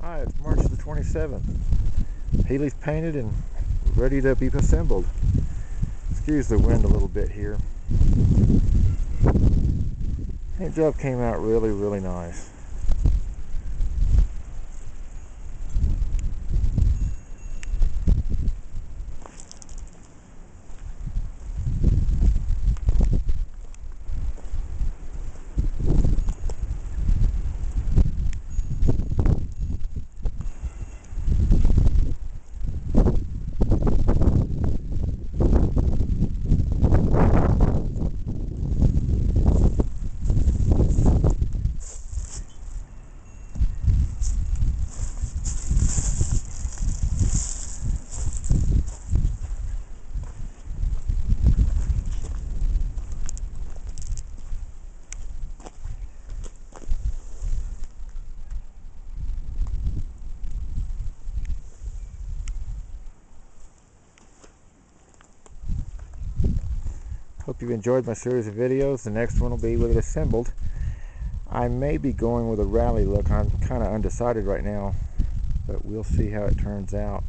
Hi, it's March the 27th. Healey's painted and ready to be assembled. Excuse the wind a little bit here. Paint job came out really nice. Hope you enjoyed my series of videos. The next one will be with it assembled. I may be going with a rally look. I'm kind of undecided right now, but we'll see how it turns out.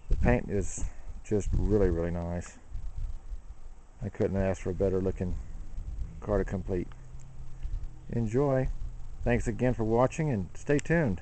The paint is just really nice. I couldn't ask for a better looking car to complete. Enjoy. Thanks again for watching and stay tuned.